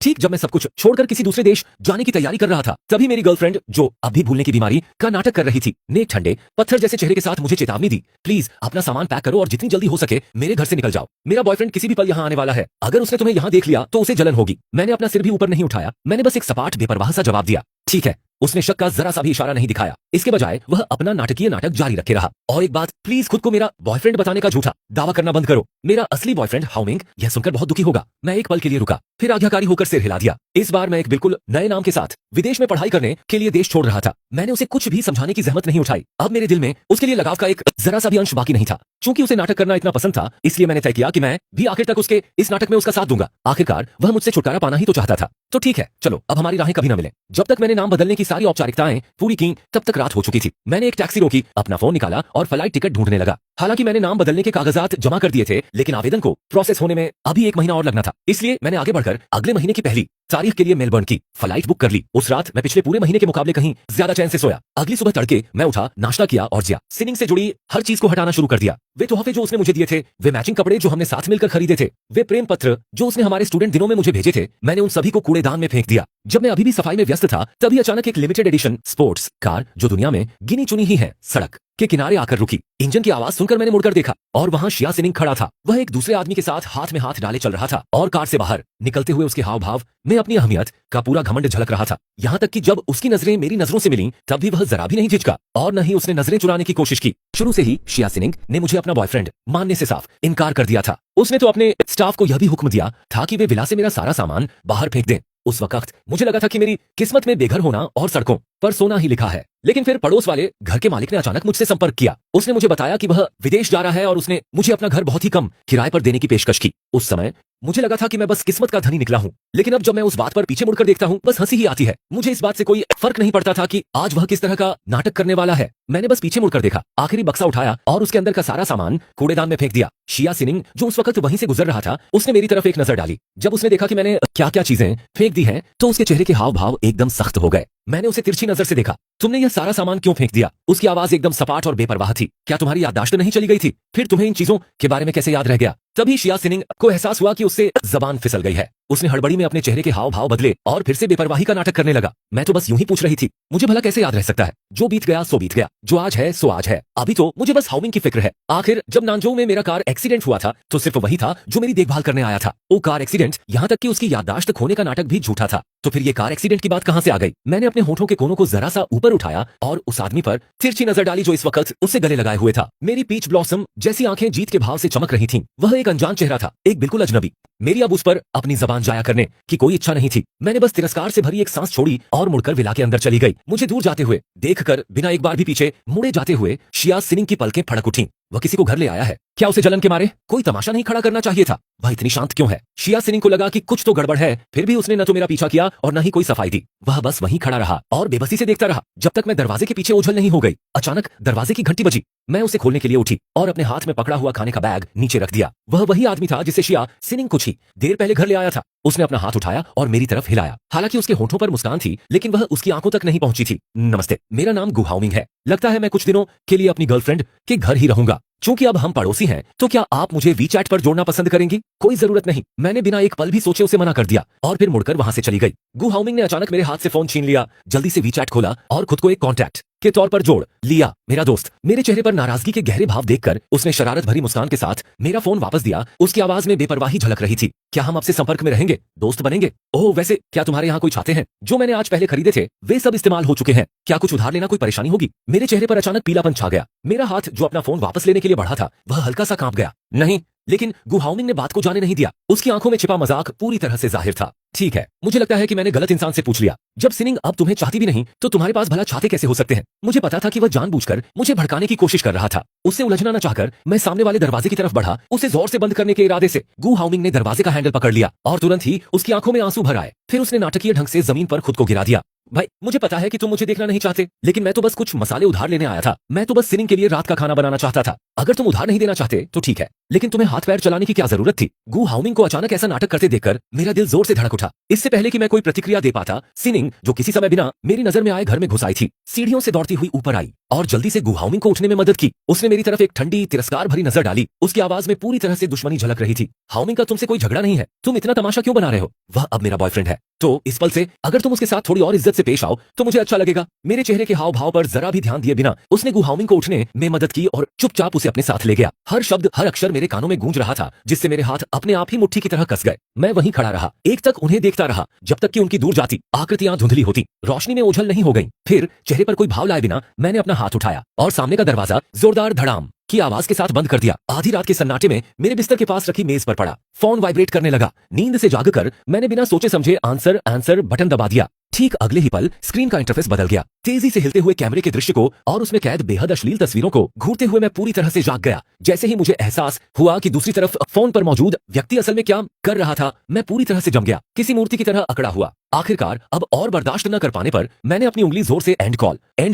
ठीक जब मैं सब कुछ छोड़कर किसी दूसरे देश जाने की तैयारी कर रहा था, तभी मेरी गर्लफ्रेंड, जो अभी भूलने की बीमारी का नाटक कर रही थी, ने एक ठंडे पत्थर जैसे चेहरे के साथ मुझे चेतावनी दी, प्लीज अपना सामान पैक करो और जितनी जल्दी हो सके मेरे घर से निकल जाओ। मेरा बॉयफ्रेंड किसी भी पल यहाँ आने वाला है। अगर उसने तुम्हें यहाँ देख लिया तो उसे जलन होगी। मैंने अपना सिर भी ऊपर नहीं उठाया, मैंने बस एक सपाट बेपरवाह सा जवाब दिया, ठीक है। उसने शक का जरा सा भी इशारा नहीं दिखाया। इसके बजाय वह अपना नाटकीय नाटक जारी रखे रहा। और एक बात, प्लीज खुद को मेरा बॉयफ्रेंड बताने का झूठा दावा करना बंद करो। मेरा असली बॉयफ्रेंड हाओमिंग यह सुनकर बहुत दुखी होगा। मैं एक पल के लिए रुका, फिर आज्ञाकारी होकर सिर हिला दिया। इस बार मैं एक बिल्कुल नए नाम के साथ विदेश में पढ़ाई करने के लिए देश छोड़ रहा था। मैंने उसे कुछ भी समझाने की जहमत नहीं उठाई। अब मेरे दिल में उसके लिए लगाव का एक जरा सा भी अंश बाकी नहीं था। चूंकि उसे नाटक करना इतना पसंद था, इसलिए मैंने तय किया कि मैं भी आखिर तक उसके इस नाटक में उसका साथ दूंगा। आखिरकार वह मुझसे छुटकारा पाना ही तो चाहता था। तो ठीक है, चलो अब हमारी राहें कभी न मिले। जब तक मैंने नाम बदलने की सारी औपचारिकताएं पूरी की, तब तक रात हो चुकी थी। मैंने एक टैक्सी रोकी, अपना फोन निकाला और फ्लाइट टिकट ढूंढने लगा। हालांकि मैंने नाम बदलने के कागजात जमा कर दिए थे, लेकिन आवेदन को प्रोसेस होने में अभी 1 महीना और लगना था। इसलिए मैंने आगे बढ़कर अगले महीने की पहली तारीख के लिए मेलबर्न की फ्लाइट बुक कर ली। उस रात मैं पिछले पूरे महीने के मुकाबले कहीं ज्यादा चैन से सोया। अगली सुबह तड़के मैं उठा, नाश्ता किया और जिया सिनिंग से जुड़ी हर चीज को हटाना शुरू कर दिया। वे तोहफे जो उसने मुझे दिए थे, वे मैचिंग कपड़े जो हमने साथ मिलकर खरीदे थे, वे प्रेम पत्र जो उसने हमारे स्टूडेंट दिनों में मुझे भेजे थे, मैंने उन सभी को कूड़ेदान में फेंक दिया। जब मैं अभी भी सफाई में व्यस्त था, तभी अचानक एक लिमिटेड एडिशन स्पोर्ट्स कार, जो दुनिया में गिनी चुनी ही है, सड़क के किनारे आकर रुकी। इंजन की आवाज सुनकर मैंने मुड़कर देखा और वहां शिया सिनिंग खड़ा था। वह एक दूसरे आदमी के साथ हाथ में हाथ डाले चल रहा था और कार से बाहर निकलते हुए उसके हाव भाव में अपनी अहमियत का पूरा घमंड झलक रहा था। यहाँ तक कि जब उसकी नजरें मेरी नजरों से मिलीं, तब भी वह जरा भी नहीं झिझका और न ही उसने नजरें चुराने की कोशिश की। शुरू से ही शिया सिनिंग ने मुझे अपना बॉयफ्रेंड मानने से साफ इनकार कर दिया था। उसने तो अपने स्टाफ को यह भी हुक्म दिया था कि वे विला से मेरा सारा सामान बाहर फेंक दें। उस वक्त मुझे लगा था कि मेरी किस्मत में बेघर होना और सड़कों पर सोना ही लिखा है। लेकिन फिर पड़ोस वाले घर के मालिक ने अचानक मुझसे संपर्क किया। उसने मुझे बताया कि वह विदेश जा रहा है और उसने मुझे अपना घर बहुत ही कम किराए पर देने की पेशकश की। उस समय मुझे लगा था कि मैं बस किस्मत का धनी निकला हूँ, लेकिन अब जब मैं उस बात पर पीछे मुड़कर देखता हूँ, बस हंसी ही आती है। मुझे इस बात से कोई फर्क नहीं पड़ता था कि आज वह किस तरह का नाटक करने वाला है। मैंने बस पीछे मुड़कर देखा, आखिरी बक्सा उठाया और उसके अंदर का सारा सामान कूड़ेदान में फेंक दिया। शिया सिनिंग, जो उस वक्त वहीं से गुजर रहा था, उसने मेरी तरफ एक नजर डाली। जब उसने देखा कि मैंने क्या क्या चीजें फेंक दी हैं, तो उसके चेहरे के हाव भाव एकदम सख्त हो गए। मैंने उसे तिरछी नजर से देखा। तुमने यह सारा सामान क्यों फेंक दिया? उसकी आवाज एकदम सपाट और बेपरवाह थी। क्या तुम्हारी याददाश्त नहीं चली गई थी? फिर तुम्हें इन चीजों के बारे में कैसे याद रह गया? तभी शिया सिनिंग को एहसास हुआ कि उससे जबान फिसल गई है। उसने हड़बड़ी में अपने चेहरे के हाव भाव बदले और फिर से बेपरवाही का नाटक करने लगा। मैं तो बस यूं ही पूछ रही थी, मुझे भला कैसे याद रह सकता है? जो बीत गया सो बीत गया, जो आज है सो आज है। अभी तो मुझे बस हाओमिंग की फिक्र है। आखिर जब नानजोउ में मेरा कार एक्सीडेंट हुआ था, तो सिर्फ वही था जो मेरी देखभाल करने आया था। वो कार एक्सीडेंट, यहाँ तक कि उसकी याददाश्त खोने का नाटक भी झूठा था। तो फिर ये कार एक्सीडेंट की बात कहाँ से आ गई? मैंने अपने होठों के कोनों को जरा सा ऊपर उठाया और उस आदमी पर तिरछी नजर डाली जो इस वक्त उससे गले लगाए हुए था। मेरी पीच ब्लॉसम जैसी आंखें जीत के भाव से चमक रही थीं। वह एक अनजान चेहरा था, एक बिल्कुल अजनबी। मेरी अब उस पर अपनी जबान जाया करने की कोई इच्छा नहीं थी। मैंने बस तिरस्कार से भरी एक सांस छोड़ी और मुड़कर विला के अंदर चली गई। मुझे दूर जाते हुए देखकर बिना एक बार भी पीछे मुड़े जाते हुए शिया सिनिंग की पलकें फड़क उठीं। वह किसी को घर ले आया है क्या? उसे जलन के मारे कोई तमाशा नहीं खड़ा करना चाहिए था? वह इतनी शांत क्यों है? शिया सिनिंग को लगा कि कुछ तो गड़बड़ है। फिर भी उसने न तो मेरा पीछा किया और न ही कोई सफाई दी। वह बस वहीं खड़ा रहा और बेबसी से देखता रहा जब तक मैं दरवाजे के पीछे ओझल नहीं हो गई। अचानक दरवाजे की घंटी बजी। मैं उसे खोलने के लिए उठी और अपने हाथ में पकड़ा हुआ खाने का बैग नीचे रख दिया। वह वही आदमी था जिसे शिया सिनिंग कुछ ही देर पहले घर ले आया था। उसने अपना हाथ उठाया और मेरी तरफ हिलाया। हालांकि उसके होठों पर मुस्कान थी, लेकिन वह उसकी आंखों तक नहीं पहुंची थी। नमस्ते, मेरा नाम गु हाओमिंग है। लगता है मैं कुछ दिनों के लिए अपनी गर्लफ्रेंड के घर ही रहूंगा। चूंकि अब हम पड़ोसी हैं, तो क्या आप मुझे वीचैट पर जोड़ना पसंद करेंगी? कोई जरूरत नहीं, मैंने बिना एक पल भी सोचे उसे मना कर दिया और फिर मुड़कर वहां से चली गई। गु हाओमिंग ने अचानक मेरे हाथ से फोन छीन लिया, जल्दी से वीचैट खोला और खुद को एक कॉन्टैक्ट के तौर पर जोड़ लिया। मेरा दोस्त। मेरे चेहरे पर नाराजगी के गहरे भाव देखकर उसने शरारत भरी मुस्कान के साथ मेरा फोन वापस दिया। उसकी आवाज में बेपरवाही झलक रही थी। क्या हम अब से संपर्क में रहेंगे? दोस्त बनेंगे? ओह, वैसे क्या तुम्हारे यहाँ कोई छाते हैं? जो मैंने आज पहले खरीदे थे वे सब इस्तेमाल हो चुके हैं। क्या कुछ उधार लेना कोई परेशानी होगी? मेरे चेहरे पर अचानक पीलापन छा गया। मेरा हाथ जो अपना फोन वापस लेने के लिए बढ़ा था, वह हल्का सा कांप गया। नहीं, लेकिन गु हाओमिंग ने बात को जाने नहीं दिया। उसकी आंखों में छिपा मजाक पूरी तरह से जाहिर था। ठीक है, मुझे लगता है कि मैंने गलत इंसान से पूछ लिया। जब सिनिंग अब तुम्हें चाहती भी नहीं, तो तुम्हारे पास भला छाते कैसे हो सकते हैं? मुझे पता था कि वह जानबूझकर मुझे भड़काने की कोशिश कर रहा था। उससे उलझना न चाहकर मैं सामने वाले दरवाजे की तरफ बढ़ा, उसे जोर से बंद करने के इरादे से। गु हाओमिंग ने दरवाजे का हैंडल पकड़ लिया और तुरंत ही उसकी आंखों में आंसू भर आए। फिर उसने नाटकीय ढंग से जमीन पर खुद को गिरा दिया। भाई मुझे पता है कि तुम मुझे देखना नहीं चाहते, लेकिन मैं तो बस कुछ मसाले उधार लेने आया था। मैं तो बस सिनिंग के लिए रात का खाना बनाना चाहता था। अगर तुम उधार नहीं देना चाहते तो ठीक है, लेकिन तुम्हें हाथ पैर चलाने की क्या जरूरत थी? गु हाउमिंग को अचानक ऐसा नाटक करते देखकर मेरा दिल जोर से धड़क उठा। इससे पहले कि मैं कोई प्रतिक्रिया दे पाता, सिनिंग जो किसी समय बिना मेरी नजर में आए घर में घुस आई थी, सीढ़ियों से दौड़ती हुई ऊपर आई और जल्दी से गु हाउमिंग को उठने में मदद की। उसने मेरी तरफ एक ठंडी तिरस्कार भरी नजर डाली। उसकी आवाज में पूरी तरह से दुश्मनी झलक रही थी। हाउमिंग का तुमसे कोई झगड़ा नहीं है, तुम इतना तमाशा क्यों बना रहे हो? वह अब मेरा बॉयफ्रेंड है, तो इस पल से अगर तुम उसके साथ थोड़ी और इज्जत से पेश आओ तो मुझे अच्छा लगेगा। मेरे चेहरे के हाव भाव पर जरा भी ध्यान दिए बिना उसने गु हाउमिंग को उठने में मदद की और चुपचाप उसे अपने साथ ले गया। हर शब्द हर अक्षर मेरे कानों में गूंज रहा था, जिससे मेरे हाथ अपने आप ही मुट्ठी की तरह कस गए। मैं वहीं खड़ा रहा, एक तक उन्हें देखता रहा जब तक कि उनकी दूर जाती आकृतियां धुंधली होती, रोशनी में ओझल नहीं हो गई। फिर चेहरे पर कोई भाव लाए बिना मैंने अपना हाथ उठाया और सामने का दरवाजा जोरदार धड़ाम की आवाज के साथ बंद कर दिया। आधी रात के सन्नाटे में मेरे बिस्तर के पास रखी मेज पर पड़ा फोन वाइब्रेट करने लगा। नींद से जागकर मैंने बिना सोचे समझे आंसर बटन दबा दिया। ठीक अगले ही पल स्क्रीन का इंटरफेस बदल गया। तेजी से हिलते हुए कैमरे के दृश्य को और उसमें कैद बेहद अश्लील तस्वीरों को घूरते हुए मैं पूरी तरह से जाग गया। जैसे ही मुझे एहसास हुआ कि दूसरी तरफ फोन पर मौजूद व्यक्ति असल में क्या कर रहा था, मैं पूरी तरह से जम गया, किसी मूर्ति की तरह अकड़ा हुआ। आखिरकार अब और बर्दाश्त न कर पाने पर मैंने अपनी उंगली जोर से एंड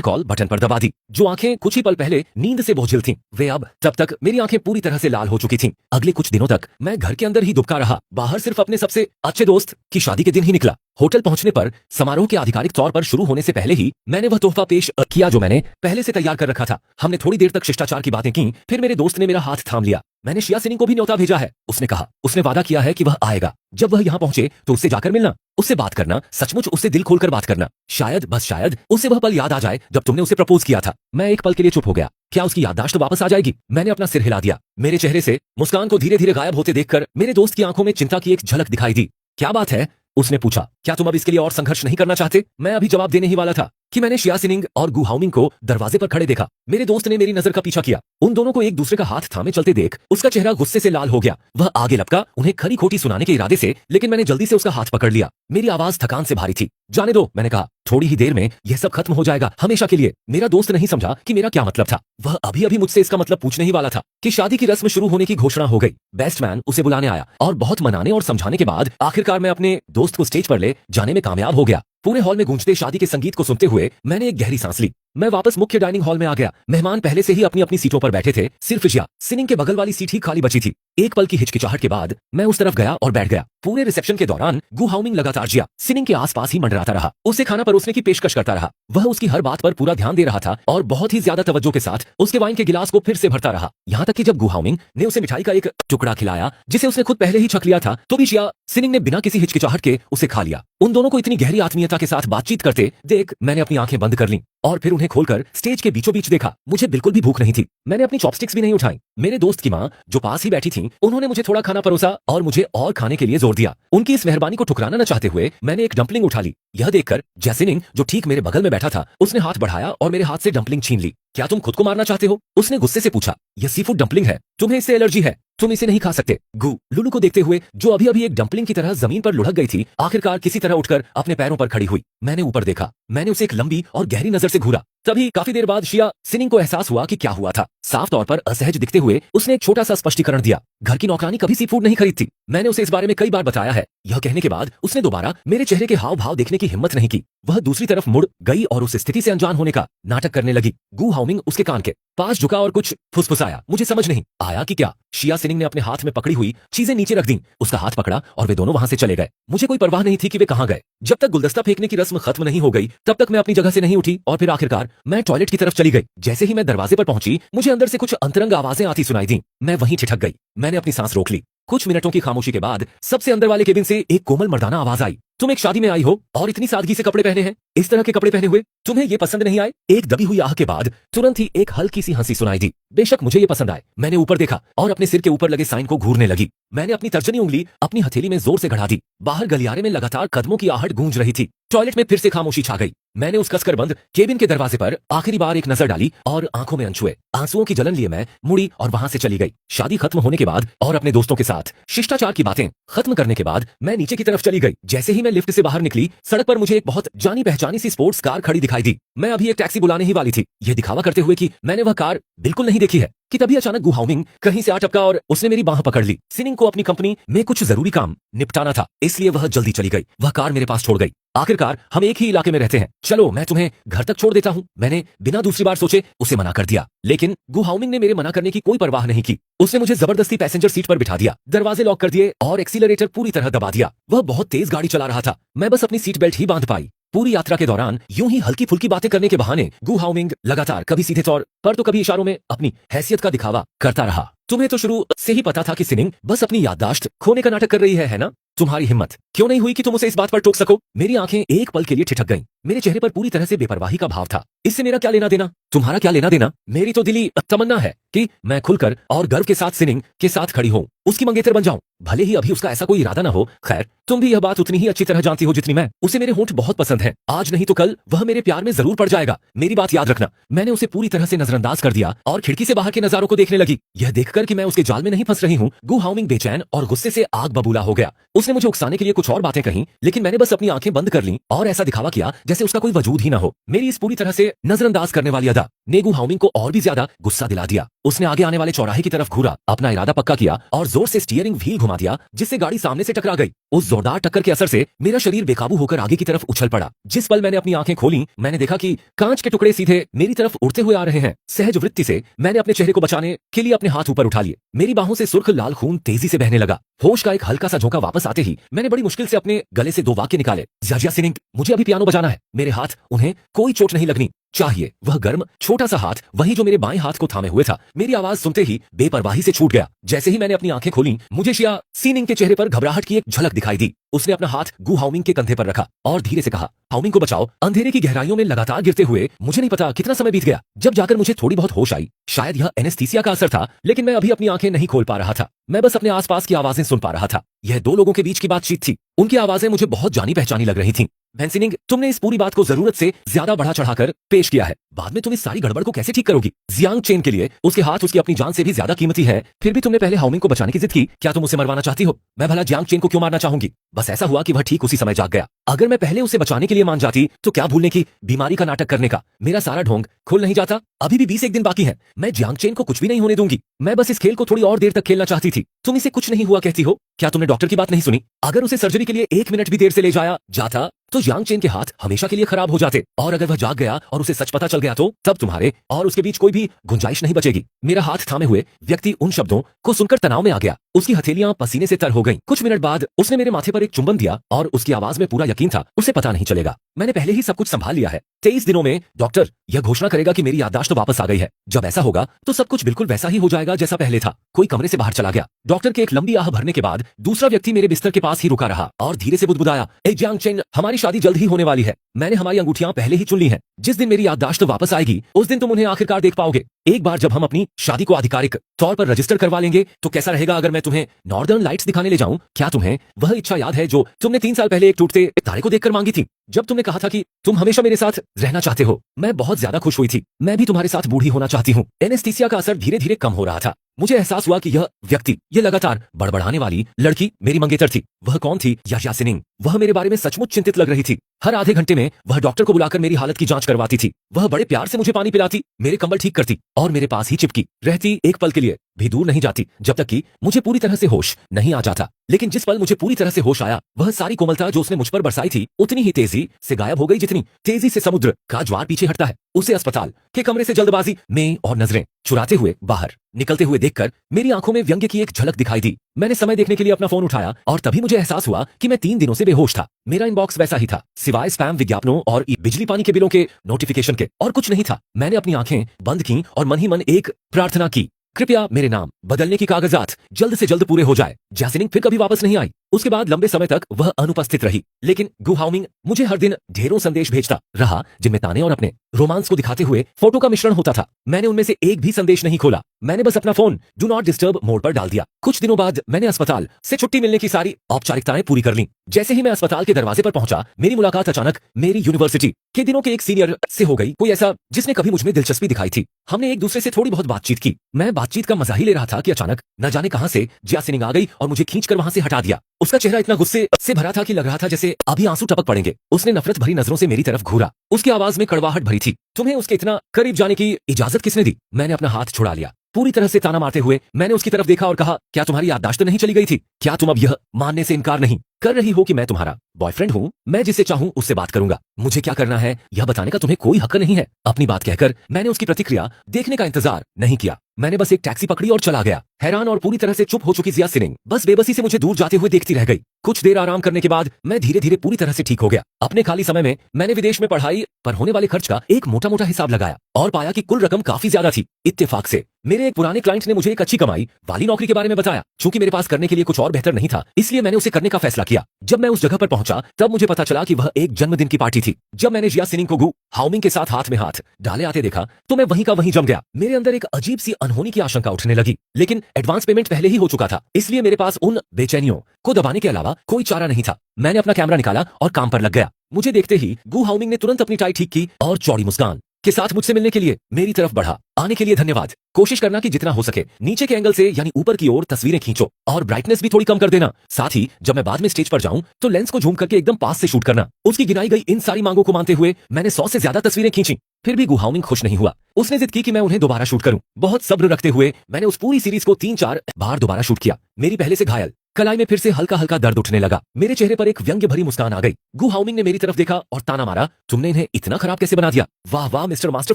कॉल बटन पर दबा दी। जो आंखें कुछ ही पल पहले नींद से बोझिल थीं, वे अब तब तक मेरी आंखें पूरी तरह से लाल हो चुकी थीं। अगले कुछ दिनों तक मैं घर के अंदर ही दुबका रहा, बाहर सिर्फ अपने सबसे अच्छे दोस्त की शादी के दिन ही निकला। होटल पहुंचने पर समारोह के आधिकारिक तौर पर शुरू होने से पहले ही मैंने वह तोहफा पेश किया जो मैंने पहले से तैयार कर रखा था। हमने थोड़ी देर तक शिष्टाचार की बातें की, फिर मेरे दोस्त ने मेरा हाथ थाम लिया। मैंने शिया सिनिंग को भी न्योता भेजा है, उसने कहा। उसने वादा किया है कि वह आएगा। जब वह यहाँ पहुंचे तो उससे जाकर मिलना, उससे बात करना, सचमुच उससे दिल खोलकर बात करना। शायद बस शायद उसे वह पल याद आ जाए जब तुमने उसे प्रपोज किया था। मैं एक पल के लिए चुप हो गया। क्या उसकी याददाश्त वापस आ जाएगी? मैंने अपना सिर हिला दिया। मेरे चेहरे से मुस्कान को धीरे धीरे गायब होते देखकर मेरे दोस्त की आंखों में चिंता की एक झलक दिखाई दी। क्या बात है? उसने पूछा। क्या तुम अब इसके लिए और संघर्ष नहीं करना चाहते? मैं अभी जवाब देने ही वाला था कि मैंने शिया सिनिंग और गु हाउमिंग को दरवाजे पर खड़े देखा। मेरे दोस्त ने मेरी नजर का पीछा किया। उन दोनों को एक दूसरे का हाथ थामे चलते देख उसका चेहरा गुस्से से लाल हो गया। वह आगे लपका उन्हें खरी खोटी सुनाने के इरादे से, लेकिन मैंने जल्दी से उसका हाथ पकड़ लिया। मेरी आवाज थकान से भारी थी। जाने दो, मैंने कहा। थोड़ी ही देर में यह सब खत्म हो जाएगा, हमेशा के लिए। मेरा दोस्त नहीं समझा कि मेरा क्या मतलब था। वह अभी अभी मुझसे इसका मतलब पूछने ही वाला था कि शादी की रस्म शुरू होने की घोषणा हो गई। बेस्ट मैन उसे बुलाने आया और बहुत मनाने और समझाने के बाद आखिरकार मैं अपने दोस्त को स्टेज पर ले जाने में कामयाब हो गया। पूरे हॉल में गूंजते शादी के संगीत को सुनते हुए मैंने एक गहरी सांस ली। मैं वापस मुख्य डाइनिंग हॉल में आ गया। मेहमान पहले से ही अपनी अपनी सीटों पर बैठे थे, सिर्फ शिया सिनिंग के बगल वाली सीट ही खाली बची थी। एक पल की हिचकिचाहट के बाद मैं उस तरफ गया और बैठ गया। पूरे रिसेप्शन के दौरान गु हाउमिंग लगातार शिया सिनिंग के आसपास ही मंडराता रहा, उसे खाना परोसने की पेशकश करता रहा। वह उसकी हर बात पर पूरा ध्यान दे रहा था और बहुत ही ज्यादा तवज्जो के साथ उसके वाइन के गिलास को फिर से भरता रहा। यहाँ तक कि जब गु हाउमिंग ने उसे मिठाई का एक टुकड़ा खिलाया जिसे उसने खुद पहले ही छक लिया था, तो भी शिया सिनिंग ने बिना किसी हिचकिचाहट के उसे खा लिया। उन दोनों को इतनी गहरी आत्मीयता के साथ बातचीत करते देख मैंने अपनी आंखें बंद कर लीं और फिर उन्हें खोलकर स्टेज के बीचों बीच देखा। मुझे बिल्कुल भी भूख नहीं थी। मैंने अपनी चॉपस्टिक्स भी नहीं उठाई। मेरे दोस्त की माँ जो पास ही बैठी थी, उन्होंने मुझे थोड़ा खाना परोसा और मुझे और खाने के लिए जोर दिया। उनकी इस मेहरबानी को ठुकराना न चाहते हुए मैंने एक डंपलिंग उठा ली। यह देखकर जैसिनिंग जो ठीक मेरे बगल में बैठा था, उसने हाथ बढ़ाया और मेरे हाथ से डंपलिंग छीन ली। क्या तुम खुद को मारना चाहते हो? उसने गुस्से से पूछा। यह सीफूड डंपलिंग है, तुम्हें इससे एलर्जी है, तुम इसे नहीं खा सकते। गु लुलू को देखते हुए जो अभी अभी एक डंपलिंग की तरह जमीन पर लुढ़क गई थी, आखिरकार किसी तरह उठकर अपने पैरों पर खड़ी हुई। मैंने ऊपर देखा। मैंने उसे एक लंबी और गहरी नजर से घूरा। तभी काफी देर बाद शिया सिनिंग को एहसास हुआ कि क्या हुआ था। साफ तौर पर असहज दिखते हुए उसने एक छोटा सा स्पष्टीकरण दिया। घर की नौकरानी कभी सी फूड नहीं खरीदती। मैंने उसे इस बारे में कई बार बताया है। यह कहने के बाद उसने दोबारा मेरे चेहरे के हाव भाव देखने की हिम्मत नहीं की। वह दूसरी तरफ मुड़ गई और उस स्थिति से अनजान होने का नाटक करने लगी। गु हाउमिंग उसके कान के पास झुका और कुछ फुसफुसाया। मुझे समझ नहीं आया कि क्या। शिया सिनिंग ने अपने हाथ में पकड़ी हुई चीजें नीचे रख दी, उसका हाथ पकड़ा और वे दोनों वहां से चले गए। मुझे कोई परवाह नहीं थी कि वे कहां गए। जब तक गुलदस्ता फेंकने की रस्म खत्म नहीं हो गई तब तक मैं अपनी जगह से नहीं उठी और फिर आखिरकार मैं टॉयलेट की तरफ चली गई। जैसे ही मैं दरवाजे पर पहुंची, मुझे अंदर से कुछ अंतरंग आवाजें आती सुनाई दी। मैं वहीं ठिठक गई। मैंने अपनी सांस रोक ली। कुछ मिनटों की खामोशी के बाद सबसे अंदर वाले केबिन से एक कोमल मर्दाना आवाज आई। तुम एक शादी में आई हो और इतनी सादगी से कपड़े पहने हैं। इस तरह के कपड़े पहने हुए तुम्हें ये पसंद नहीं आए? एक दबी हुई आह के बाद तुरंत ही एक हल्की सी हंसी सुनाई दी। बेशक मुझे ये पसंद आए। मैंने ऊपर देखा और अपने सिर के ऊपर लगे साइन को घूरने लगी। मैंने अपनी तर्जनी उंगली अपनी हथेली में जोर से गढ़ा दी। बाहर गलियारे में लगातार कदमों की आहट गूंज रही थी। टॉयलेट में फिर से खामोशी छा गई। मैंने उस कसकर बंद केबिन के दरवाजे पर आखिरी बार एक नजर डाली और आंखों में अनछुए आंसुओं की जलन लिए मैं मुड़ी और वहां से चली गई। शादी खत्म होने के बाद और अपने दोस्तों के साथ शिष्टाचार की बातें खत्म करने के बाद मैं नीचे की तरफ चली गई। जैसे ही मैं लिफ्ट से बाहर निकली, सड़क पर मुझे एक बहुत जानी पहचानी सी स्पोर्ट्स कार खड़ी दिखाई दी। मैं अभी एक टैक्सी बुलाने ही वाली थी, यह दिखावा करते हुए कि मैंने वह कार बिल्कुल नहीं देखी है, कि तभी अचानक गु हाउमिंग कहीं से आ टपका और उसने मेरी बांह पकड़ ली। सिनिंग को अपनी कंपनी में कुछ जरूरी काम निपटाना था, इसलिए वह जल्दी चली गई। वह कार मेरे पास छोड़ गई। आखिरकार हम एक ही इलाके में रहते हैं, चलो मैं तुम्हें घर तक छोड़ देता हूँ। मैंने बिना दूसरी बार सोचे उसे मना कर दिया, लेकिन गु हाउमिंग ने मेरे मना करने की कोई परवाह नहीं की। उसने मुझे जबरदस्ती पैसेंजर सीट पर बिठा दिया, दरवाजे लॉक कर दिए और एक्सीलरेटर पूरी तरह दबा दिया। वह बहुत तेज गाड़ी चला रहा था, मैं बस अपनी सीट बेल्ट ही बांध पाई। पूरी यात्रा के दौरान यूं ही हल्की फुल्की बातें करने के बहाने गु हाउमिंग लगातार कभी सीधे तौर पर तो कभी इशारों में अपनी हैसियत का दिखावा करता रहा। तुम्हें तो शुरू से ही पता था कि सिनिंग बस अपनी याददाश्त खोने का नाटक कर रही है ना? तुम्हारी हिम्मत क्यों नहीं हुई कि तुम उसे इस बात पर टोक सको? मेरी आंखें एक पल के लिए ठिठक गईं। मेरे चेहरे पर पूरी तरह से बेपरवाही का भाव था। इससे मेरा क्या लेना देना? तुम्हारा क्या लेना देना? मेरी तो दिली तमन्ना है कि मैं खुलकर और गर्व के साथ सिनिंग के साथ खड़ी हूँ, उसकी मंगेतर बन जाऊं, भले ही अभी उसका ऐसा कोई इरादा ना हो। खैर, तुम भी यह बात उतनी ही अच्छी तरह जानती हो जितनी मैं। उसे मेरे होंठ बहुत पसंद हैं। आज नहीं तो कल वह मेरे प्यार में जरूर पड़ जाएगा, मेरी बात याद रखना। मैंने उसे पूरी तरह से नजरअंदाज कर दिया और खिड़की से बाहर के नजारों को देखने लगी। यह देखकर कि मैं उसके जाल में नहीं फंस रही हूँ, गु हाउमिंग बेचैन और गुस्से से आग बबूला हो गया। उसने मुझे उकसाने के लिए कुछ और बातें कहीं, लेकिन मैंने बस अपनी आंखें बंद कर लीं और ऐसा दिखावा किया जैसे उसका कोई वजूद ही ना हो। मेरी इस पूरी तरह से नजरअंदाज करने वाली अदा ने गु हाउमिंग को और भी ज्यादा गुस्सा दिला दिया। उसने आगे आने वाले चौराहे की तरफ घूरा, अपना इरादा पक्का किया और जोर से स्टीयरिंग व्हील घुमा दिया, जिससे गाड़ी सामने से टकरा गई। उस जोरदार टक्कर के असर से मेरा शरीर बेकाबू होकर आगे की तरफ उछल पड़ा। जिस पल मैंने अपनी आंखें खोली, मैंने देखा कि कांच के टुकड़े सीधे मेरी तरफ उड़ते हुए आ रहे हैं। सहज वृत्ति से मैंने अपने चेहरे को बचाने के लिए अपने हाथ ऊपर उठा लिए। मेरी बाहों से सुर्ख लाल खून तेजी से बहने लगा। होश का एक हल्का सा झोंका वापस आते ही मैंने बड़ी मुश्किल से अपने गले से दो वाक्य निकाले। ज़िया सिनिंग, मुझे अभी पियानो बजाना है। मेरे हाथ, उन्हें कोई चोट नहीं लगनी चाहिए। वह गर्म छोटा सा हाथ वही जो मेरे बाएं हाथ को थामे हुए था, मेरी आवाज सुनते ही बेपरवाही से छूट गया। जैसे ही मैंने अपनी आंखें खोली, मुझे ज़िया सिनिंग के चेहरे पर घबराहट की एक झलक दिखाई दी। उसने अपना हाथ गु हाउमिंग के कंधे पर रखा और धीरे से कहा, हाउमिंग को बचाओ। अंधेरे की गहराइयों में लगातार गिरते हुए मुझे नहीं पता कितना समय बीत गया, जब जाकर मुझे थोड़ी बहुत होश आई। शायद यह एनेस्थीसिया का असर था, लेकिन मैं अभी अपनी आंखें नहीं खोल पा रहा था। मैं बस अपने आसपास की आवाजें सुन पा रहा था। यह दो लोगों के बीच की बातचीत थी। उनकी आवाजें मुझे बहुत जानी पहचानी लग रही थीं। सिनिंग, तुमने इस पूरी बात को जरूरत से ज्यादा बढ़ा चढ़ाकर पेश किया है। बाद में तुम इस सारी गड़बड़ को कैसे ठीक करोगी? जियांग चेन के लिए उसके हाथ उसकी अपनी जान से भी ज्यादा कीमती है, फिर भी तुमने पहले हाउमिंग को बचाने की जिद की। क्या तुम उसे मरवाना चाहती हो? मैं भला जियांग चेन को क्यों मारना चाहूंगी? बस ऐसा हुआ कि वह ठीक उसी समय जाग गया। अगर मैं पहले उसे बचाने के लिए मान जाती तो क्या भूलने की बीमारी का नाटक करने का मेरा सारा ढोंग खुल नहीं जाता। अभी भी 20 दिन बाकी है। मैं जियांग चेन को कुछ भी नहीं होने दूंगी। मैं बस इस खेल को थोड़ी और देर तक खेलना चाहती थी। तुम इसे कुछ नहीं हुआ कहती हो? क्या तुमने डॉक्टर की बात नहीं सुनी? अगर उसे सर्जरी के लिए 1 मिनट भी देर से ले जाया जाता तो जियांग चेन के हाथ हमेशा के लिए खराब हो जाते, और अगर वह जाग गया और उसे सच पता चल गया तो तब तुम्हारे और उसके बीच कोई भी गुंजाइश नहीं बचेगी। मेरा हाथ थामे हुए व्यक्ति उन शब्दों को सुनकर तनाव में आ गया। उसकी हथेलियां पसीने से तर हो गईं। कुछ मिनट बाद उसने मेरे माथे पर एक चुंबन दिया और उसकी आवाज में पूरा यकीन था, उसे पता नहीं चलेगा, मैंने पहले ही सब कुछ संभाल लिया है। 23 दिनों में डॉक्टर यह घोषणा करेगा कि मेरी याददाश्त वापस आ गई है। जब ऐसा होगा तो सब कुछ बिल्कुल वैसा ही हो जाएगा जैसा पहले था। कोई कमरे से बाहर चला गया। डॉक्टर के एक लंबी आह भरने के बाद दूसरा व्यक्ति मेरे बिस्तर के पास ही रुका रहा और धीरे से बुदबुदाया, ए जियांग चेन, हमारी शादी जल्द ही होने वाली है। मैंने हमारी अंगूठियां पहले ही चुन ली हैं। जिस दिन मेरी याददाश्त वापस आएगी उस दिन तुम उन्हें आखिरकार देख पाओगे। एक बार जब हम अपनी शादी को आधिकारिक तौर पर रजिस्टर करवा लेंगे तो कैसा रहेगा अगर मैं तुम्हें नॉर्दर्न लाइट्स दिखाने ले जाऊं? क्या तुम्हें वह इच्छा याद है जो तुमने 3 साल पहले एक टूटते तारे को देखकर मांगी थी, जब तुमने कहा था कि तुम हमेशा मेरे साथ रहना चाहते हो? मैं बहुत ज्यादा खुश हुई थी। मैं भी तुम्हारे साथ बूढ़ी होना चाहती हूँ। एनेस्थीसिया का असर धीरे धीरे कम हो रहा था। मुझे एहसास हुआ कि यह व्यक्ति, यह लगातार बड़बड़ाने वाली लड़की मेरी मंगेतर थी। वह कौन थी? ज़िया सिनिंग। वह मेरे बारे में सचमुच चिंतित लग रही थी। हर आधे घंटे में वह डॉक्टर को बुलाकर मेरी हालत की जांच करवाती थी। वह बड़े प्यार से मुझे पानी पिलाती, मेरे कंबल ठीक करती और मेरे पास ही चिपकी रहती, एक पल के लिए भी दूर नहीं जाती, जब तक कि मुझे पूरी तरह से होश नहीं आ जाता। लेकिन जिस पल मुझे पूरी तरह से होश आया, वह सारी कोमलता जो उसने मुझ पर बरसाई थी उतनी ही तेजी से गायब हो गई जितनी तेजी से समुद्र का ज्वार पीछे हटता है। उसे अस्पताल के कमरे से जल्दबाजी में और नजरें चुराते हुए बाहर निकलते हुए देखकर मेरी आंखों में व्यंग्य की एक झलक दिखाई दी। मैंने समय देखने के लिए अपना फोन उठाया और तभी मुझे एहसास हुआ कि मैं 3 दिनों से बेहोश था। मेरा इनबॉक्स वैसा ही था, सिवाय स्पैम विज्ञापनों और बिजली पानी के बिलों के नोटिफिकेशन के, और कुछ नहीं था। मैंने अपनी आंखें बंद की और मन ही मन एक प्रार्थना की, कृपया मेरे नाम बदलने की कागजात जल्द से जल्द पूरे हो जाए। ज़िया सिनिंग फिर कभी वापस नहीं आई। उसके बाद लंबे समय तक वह अनुपस्थित रही, लेकिन गु हाउमिंग मुझे हर दिन ढेरों संदेश भेजता रहा, जिनमें ताने और अपने रोमांस को दिखाते हुए फोटो का मिश्रण होता था। मैंने उनमें से एक भी संदेश नहीं खोला। मैंने बस अपना phone do not disturb mode पर डाल दिया। कुछ दिनों बाद मैंने अस्पताल से छुट्टी मिलने की सारी औपचारिकताएं पूरी कर लीं। जैसे ही मैं अस्पताल के दरवाजे पर पहुंचा, मेरी मुलाकात अचानक मेरी यूनिवर्सिटी के दिनों के एक सीनियर से हो गई, कोई ऐसा जिसने कभी मुझमें दिलचस्पी दिखाई थी। हमने एक दूसरे से थोड़ी बहुत बातचीत की। मैं बातचीत का मजा ही ले रहा था कि अचानक न जाने कहां से ज़िया सिनिंग आ गई और मुझे खींचकर वहां से हटा दिया। उसका चेहरा इतना गुस्से से भरा था कि लग रहा था जैसे अभी आंसू टपक पड़ेंगे। उसने नफरत भरी नजरों से मेरी तरफ घूरा। उसकी आवाज में कड़वाहट भरी थी। तुम्हें उसके इतना करीब जाने की इजाजत किसने दी? मैंने अपना हाथ छुड़ा लिया। पूरी तरह से ताना मारते हुए मैंने उसकी तरफ देखा और कहा, क्या तुम्हारी याददाश्त नहीं चली गई थी? क्या तुम अब यह मानने से इनकार नहीं कर रही हो कि मैं तुम्हारा बॉयफ्रेंड हूँ, मैं जिससे चाहूँ उससे बात करूंगा, मुझे क्या करना है यह बताने का तुम्हें कोई हक नहीं है। अपनी बात कहकर मैंने उसकी प्रतिक्रिया देखने का इंतजार नहीं किया। मैंने बस एक टैक्सी पकड़ी और चला गया। हैरान और पूरी तरह से चुप हो चुकी जिया सिनिंग बस बेबसी से मुझे दूर जाते हुए देखती रह गई। कुछ देर आराम करने के बाद मैं धीरे धीरे पूरी तरह से ठीक हो गया। अपने खाली समय में मैंने विदेश में पढ़ाई पर होने वाले खर्च का एक मोटा मोटा हिसाब लगाया और पाया कि कुल रकम काफी ज्यादा थी। इत्तेफाक से मेरे एक पुराने क्लाइंट ने मुझे एक अच्छी कमाई वाली नौकरी के बारे में बताया। चूंकि मेरे पास करने के लिए कुछ और बेहतर नहीं था, इसलिए मैंने उसे करने का फैसला किया। जब मैं उस जगह पर पहुंचा तब मुझे पता चला कि वह एक जन्मदिन की पार्टी थी। जब मैंने जिया सिनिंग को गु हाउमिंग के साथ हाथ में हाथ डाले आते देखा तो मैं वहीं का वहीं जम गया। मेरे अंदर एक अजीब सी अनहोनी की आशंका उठने लगी, लेकिन एडवांस पेमेंट पहले ही हो चुका था, इसलिए मेरे पास उन बेचैनियों को दबाने के अलावा कोई चारा नहीं था। मैंने अपना कैमरा निकाला और काम पर लग गया। मुझे देखते ही गु हाउमिंग ने तुरंत अपनी टाई ठीक की और चौड़ी मुस्कान के साथ मुझसे मिलने के लिए मेरी तरफ बढ़ा। आने के लिए धन्यवाद। कोशिश करना कि जितना हो सके नीचे के एंगल से यानी ऊपर की ओर तस्वीरें खींचो और ब्राइटनेस भी थोड़ी कम कर देना। साथ ही जब मैं बाद में स्टेज पर जाऊं तो लेंस को झूम करके एकदम पास से शूट करना। उसकी गिनाई गई इन सारी मांगों को मानते हुए मैंने 100 से ज्यादा तस्वीरें खींची। फिर भी गु हाउमिंग खुश नहीं हुआ। उसने जिद की कि मैं उन्हें दोबारा शूट करूं। बहुत सब्र रखते हुए मैंने उस पूरी सीरीज को 3-4 बार दोबारा शूट किया। मेरी पहले से घायल कलाई में फिर से हल्का हल्का दर्द उठने लगा। मेरे चेहरे पर एक व्यंग्य भरी मुस्कान आ गई। गु हाउमिंग ने मेरी तरफ देखा और ताना मारा, तुमने इन्हें इतना खराब कैसे बना दिया? वाह वाह मिस्टर मास्टर